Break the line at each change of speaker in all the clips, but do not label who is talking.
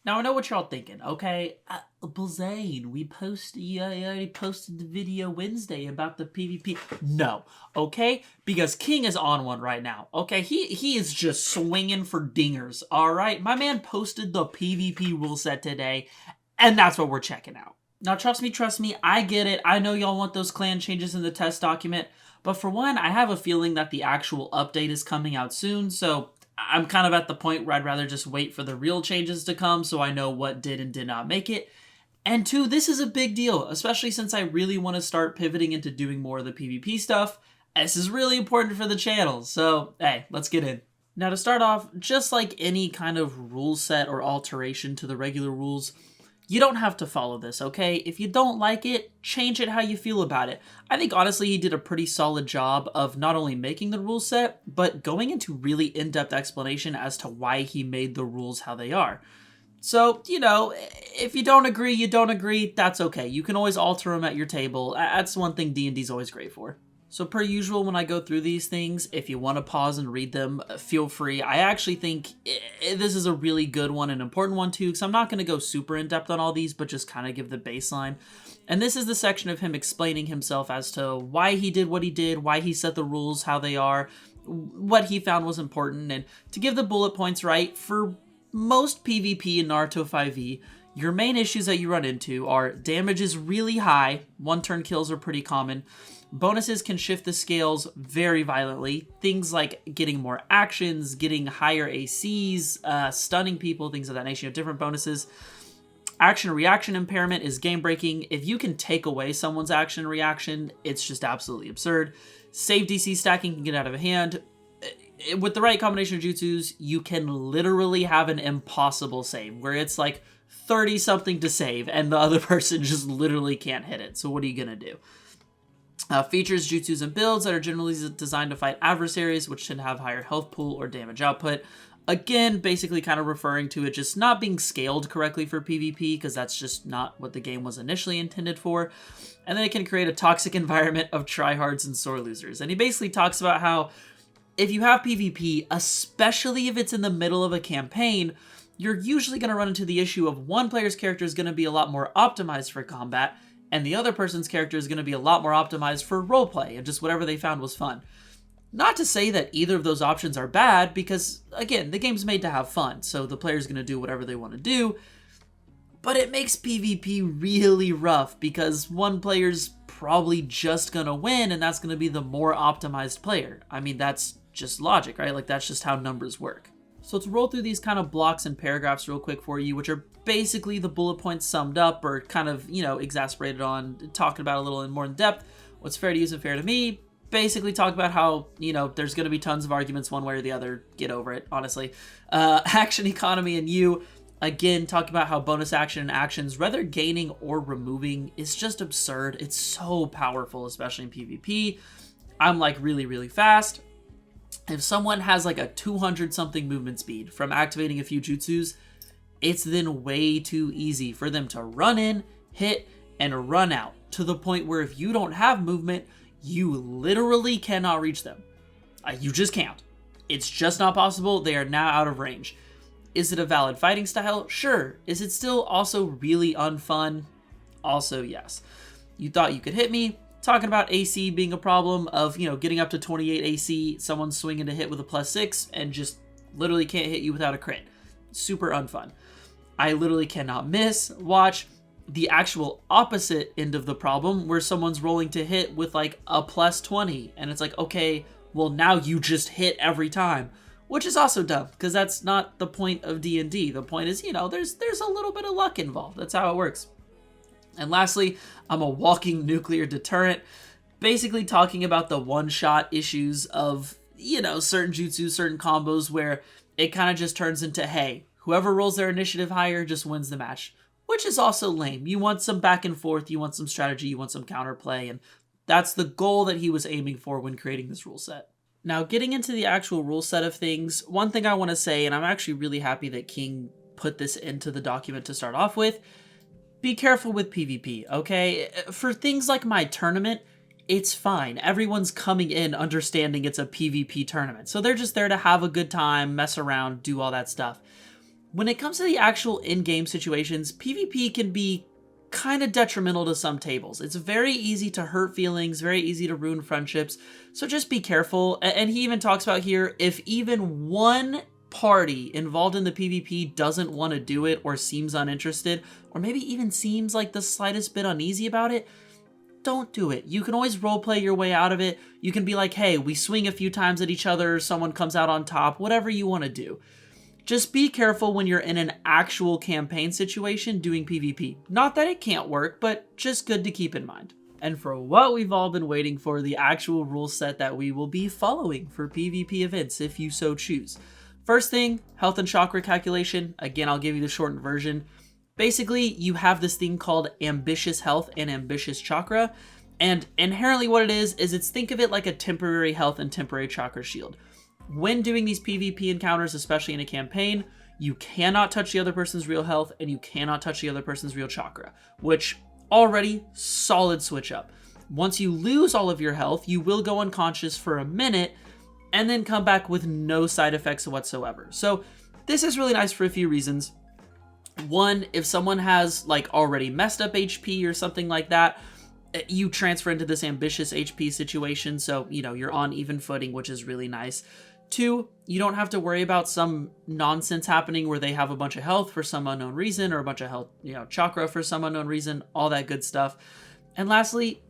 Now I know what y'all thinking, okay? Blzane, you already posted the video Wednesday about the PvP. No, okay? Because King is on one right now, okay? He is just swinging for dingers, all right? My man posted the PvP rule set today, and that's what we're checking out. Now, trust me, I get it. I know y'all want those clan changes in the test document, but for one, I have a feeling that the actual update is coming out soon, so I'm kind of at the point where I'd rather just wait for the real changes to come so I know what did and did not make it. And two, this is a big deal, especially since I really want to start pivoting into doing more of the PvP stuff. This is really important for the channel, so hey, let's get in. Now to start off, just like any kind of rule set or alteration to the regular rules, you don't have to follow this, okay? If you don't like it, change it how you feel about it. I think honestly he did a pretty solid job of not only making the rule set, but going into really in-depth explanation as to why he made the rules how they are. So, you know, if you don't agree, you don't agree, that's okay. You can always alter them at your table. That's one thing D&D's always great for. So per usual, when I go through these things, if you want to pause and read them, feel free. I actually think this is a really good one, an important one too, because I'm not going to go super in-depth on all these, but just kind of give the baseline. And this is the section of him explaining himself as to why he did what he did, why he set the rules how they are, what he found was important, and to give the bullet points right, for most PvP in Naruto 5e, your main issues that you run into are damage is really high, one-turn kills are pretty common, bonuses can shift the scales very violently. Things like getting more actions, getting higher ACs, stunning people, things of that nature. You have different bonuses. Action reaction impairment is game breaking. If you can take away someone's action reaction, it's just absolutely absurd. Save DC stacking can get out of hand. With the right combination of jutsus, you can literally have an impossible save where it's like 30 something to save and the other person just literally can't hit it. So what are you going to do? Features jutsus and builds that are generally designed to fight adversaries, which tend to have higher health pool or damage output. Again, basically kind of referring to it just not being scaled correctly for PvP, because that's just not what the game was initially intended for. And then it can create a toxic environment of tryhards and sore losers. And he basically talks about how if you have PvP, especially if it's in the middle of a campaign, you're usually going to run into the issue of one player's character is going to be a lot more optimized for combat, and the other person's character is going to be a lot more optimized for roleplay and just whatever they found was fun. Not to say that either of those options are bad, because, again, the game's made to have fun, so the player's going to do whatever they want to do, but it makes PvP really rough, because one player's probably just going to win, and that's going to be the more optimized player. I mean, that's just logic, right? Like, that's just how numbers work. So let's roll through these kind of blocks and paragraphs real quick for you, which are basically the bullet points summed up or kind of, you know, exasperated on, talking about a little in more in depth. What's fair to you and fair to me. Basically talk about how, you know, there's going to be tons of arguments one way or the other. Get over it, honestly. Action economy and you. Again, talk about how bonus action and actions, whether gaining or removing, is just absurd. It's so powerful, especially in PvP. I'm like really, really fast. If someone has like a 200 something movement speed from activating a few jutsus, it's then way too easy for them to run in, hit, and run out, to the point where if you don't have movement, you literally cannot reach them. You just can't. It's just not possible. They are now out of range. Is it a valid fighting style? Sure. Is it still also really unfun? Also, yes. You thought you could hit me? Talking about AC being a problem of, you know, getting up to 28 AC, someone swinging to hit with a +6 and just literally can't hit you without a crit. Super unfun. I literally cannot miss. Watch the actual opposite end of the problem where someone's rolling to hit with like a +20 and it's like, okay, well now you just hit every time, which is also dumb because that's not the point of D&D. The point is, you know, there's a little bit of luck involved. That's how it works. And lastly, I'm a walking nuclear deterrent, basically talking about the one-shot issues of, you know, certain jutsu, certain combos where it kind of just turns into, hey, whoever rolls their initiative higher just wins the match, which is also lame. You want some back and forth, you want some strategy, you want some counterplay, and that's the goal that he was aiming for when creating this rule set. Now, getting into the actual rule set of things, one thing I want to say, and I'm actually really happy that King put this into the document to start off with, be careful with PvP, okay? For things like my tournament, it's fine. Everyone's coming in understanding it's a PvP tournament. So they're just there to have a good time, mess around, do all that stuff. When it comes to the actual in-game situations, PvP can be kind of detrimental to some tables. It's very easy to hurt feelings, very easy to ruin friendships, so just be careful. And he even talks about here, if even one party involved in the PvP doesn't want to do it or seems uninterested, or maybe even seems like the slightest bit uneasy about it, don't do it. You can always roleplay your way out of it. You can be like, hey, we swing a few times at each other, someone comes out on top, whatever you want to do. Just be careful when you're in an actual campaign situation doing PvP. Not that it can't work, but just good to keep in mind. And for what we've all been waiting for, the actual rule set that we will be following for PvP events if you so choose. First thing, health and chakra calculation. Again, I'll give you the shortened version. Basically, you have this thing called ambitious health and ambitious chakra. And inherently what it is it's think of it like a temporary health and temporary chakra shield. When doing these PvP encounters, especially in a campaign, you cannot touch the other person's real health and you cannot touch the other person's real chakra, which already solid switch up. Once you lose all of your health, you will go unconscious for a minute and then come back with no side effects whatsoever. So this is really nice for a few reasons. One, if someone has like already messed up HP or something like that, you transfer into this ambitious HP situation, so you're on even footing, which is really nice. Two, you don't have to worry about some nonsense happening where they have a bunch of health for some unknown reason, or a bunch of health, chakra for some unknown reason, all that good stuff. And lastly,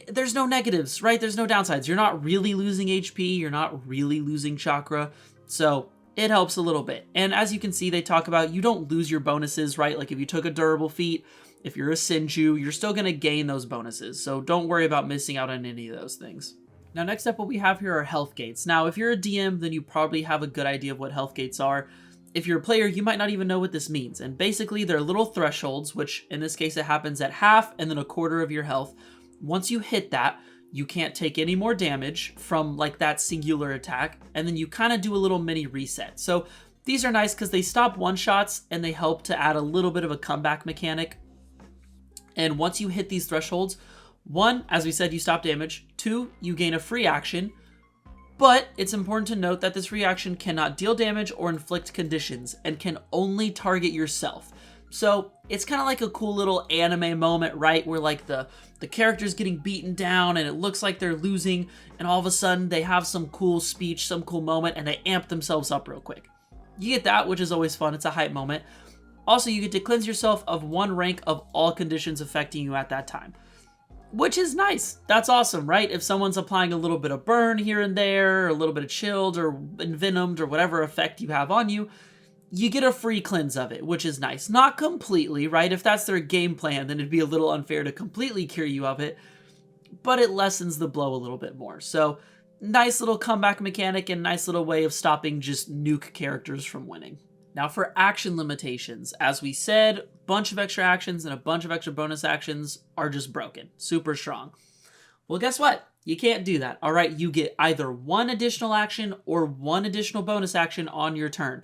there's no negatives, right? There's no downsides. You're not really losing HP, you're not really losing chakra, so it helps a little bit. And as you can see, they talk about you don't lose your bonuses, right? Like if you took a durable feat, if you're a Senju, you're still going to gain those bonuses, so don't worry about missing out on any of those things. Now, next up, what we have here are health gates. Now, if you're a DM, then you probably have a good idea of what health gates are. If you're a player, you might not even know what this means. And basically, they're little thresholds, which in this case, it happens at half and then a quarter of your health. Once you hit that, you can't take any more damage from like that singular attack. And then you kind of do a little mini reset. So these are nice because they stop one-shots and they help to add a little bit of a comeback mechanic. And once you hit these thresholds, one, as we said, you stop damage. Two, you gain a free action. But it's important to note that this free action cannot deal damage or inflict conditions and can only target yourself. So it's kind of like a cool little anime moment, right? Where like the character's getting beaten down and it looks like they're losing, and all of a sudden they have some cool speech, some cool moment, and they amp themselves up real quick. You get that, which is always fun. It's a hype moment. Also, you get to cleanse yourself of 1 rank of all conditions affecting you at that time, which is nice. That's awesome, right? If someone's applying a little bit of burn here and there, or a little bit of chilled or envenomed or whatever effect you have on you, you get a free cleanse of it, which is nice. Not completely, right? If that's their game plan, then it'd be a little unfair to completely cure you of it, but it lessens the blow a little bit more. So nice little comeback mechanic and nice little way of stopping just nuke characters from winning. Now for action limitations, as we said, a bunch of extra actions and a bunch of extra bonus actions are just broken. Super strong. Well, guess what? You can't do that. All right, you get either 1 additional action or 1 additional bonus action on your turn.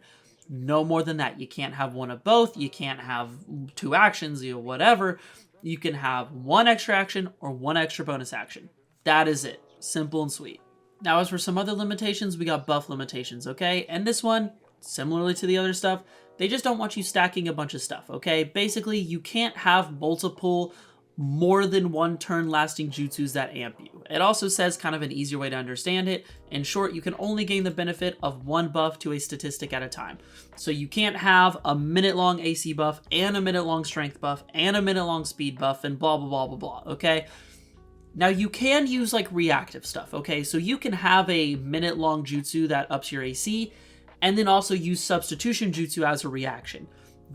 No more than that. You can't have 1 of both. You can't have 2 actions, whatever. You can have 1 extra action or 1 extra bonus action. That is it. Simple and sweet. Now, as for some other limitations, we got buff limitations, okay? And this one, similarly to the other stuff, they just don't want you stacking a bunch of stuff, okay? Basically, you can't have multiple more than 1 turn lasting jutsus that amp you. It also says, kind of an easier way to understand it, in short, you can only gain the benefit of 1 buff to a statistic at a time. So you can't have a minute-long AC buff and a minute-long strength buff and a minute-long speed buff and blah, blah, blah, blah, blah, okay? Now you can use like reactive stuff, okay? So you can have a minute-long jutsu that ups your AC and then also use substitution jutsu as a reaction.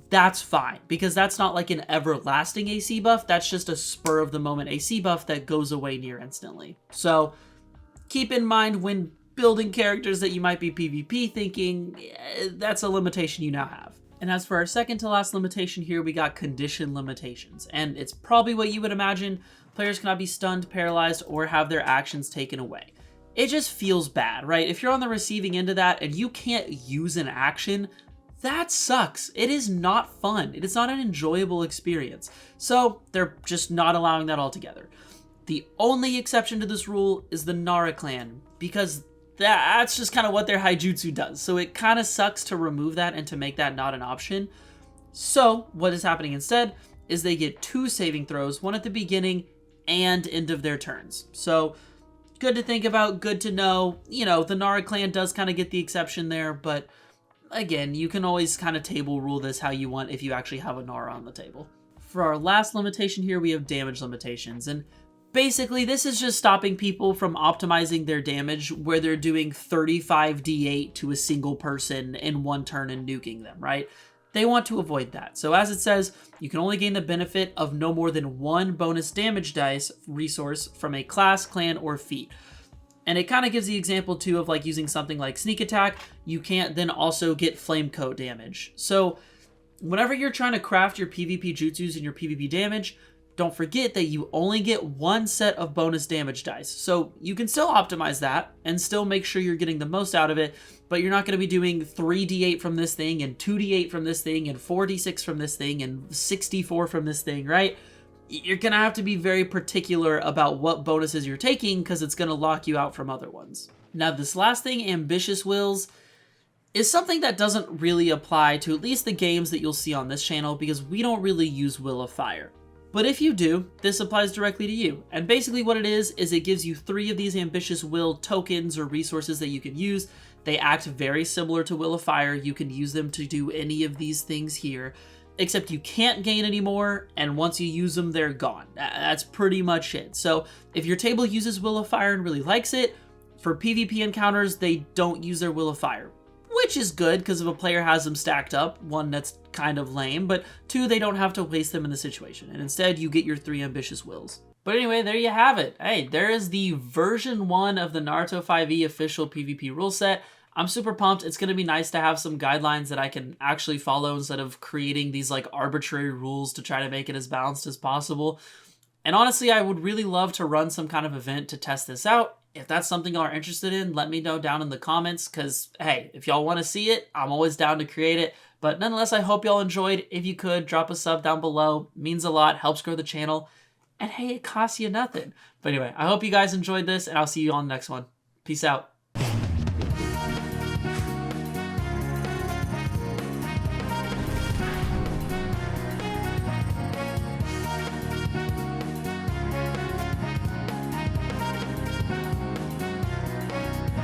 That's fine, because that's not like an everlasting AC buff. That's just a spur of the moment AC buff that goes away near instantly. So keep in mind when building characters that you might be PvP thinking, that's a limitation you now have. And as for our second to last limitation here, we got condition limitations. And it's probably what you would imagine. Players cannot be stunned, paralyzed, or have their actions taken away. It just feels bad, right? If you're on the receiving end of that and you can't use an action, that sucks. It is not fun. It is not an enjoyable experience. So they're just not allowing that altogether. The only exception to this rule is the Nara clan, because that's just kind of what their Haijutsu does. So it kind of sucks to remove that and to make that not an option. So what is happening instead is they get 2 saving throws, one at the beginning and end of their turns. So good to think about, good to know. You know, the Nara clan does kind of get the exception there, but again, you can always kind of table rule this how you want if you actually have a Nara on the table. For our last limitation here, we have damage limitations. And basically, this is just stopping people from optimizing their damage where they're doing 35d8 to a single person in one turn and nuking them, right? They want to avoid that. So as it says, you can only gain the benefit of no more than 1 bonus damage dice resource from a class, clan, or feat. And it kind of gives the example too of like using something like sneak attack. You can't then also get flame coat damage. So whenever you're trying to craft your PvP jutsus and your PvP damage, don't forget that you only get 1 set of bonus damage dice. So you can still optimize that and still make sure you're getting the most out of it, but you're not going to be doing 3d8 from this thing and 2d8 from this thing and 4d6 from this thing and 64 from this thing, right? You're going to have to be very particular about what bonuses you're taking because it's going to lock you out from other ones. Now, this last thing, ambitious wills, is something that doesn't really apply to at least the games that you'll see on this channel because we don't really use Will of Fire. But if you do, this applies directly to you. And basically what it is it gives you 3 of these ambitious will tokens or resources that you can use. They act very similar to Will of Fire. You can use them to do any of these things here, except you can't gain any more, and once you use them, they're gone. That's pretty much it. So if your table uses Will of Fire and really likes it, for PvP encounters, they don't use their Will of Fire, which is good because if a player has them stacked up, 1, that's kind of lame, but 2, they don't have to waste them in the situation, and instead you get your 3 ambitious wills. But anyway, there you have it. Hey, there is the version 1 of the Naruto 5e official PvP rule set. I'm super pumped. It's going to be nice to have some guidelines that I can actually follow instead of creating these like arbitrary rules to try to make it as balanced as possible. And honestly, I would really love to run some kind of event to test this out. If that's something y'all are interested in, let me know down in the comments because, hey, if y'all want to see it, I'm always down to create it. But nonetheless, I hope y'all enjoyed. If you could, drop a sub down below. It means a lot, helps grow the channel. And hey, it costs you nothing. But anyway, I hope you guys enjoyed this, and I'll see you on the next one. Peace out.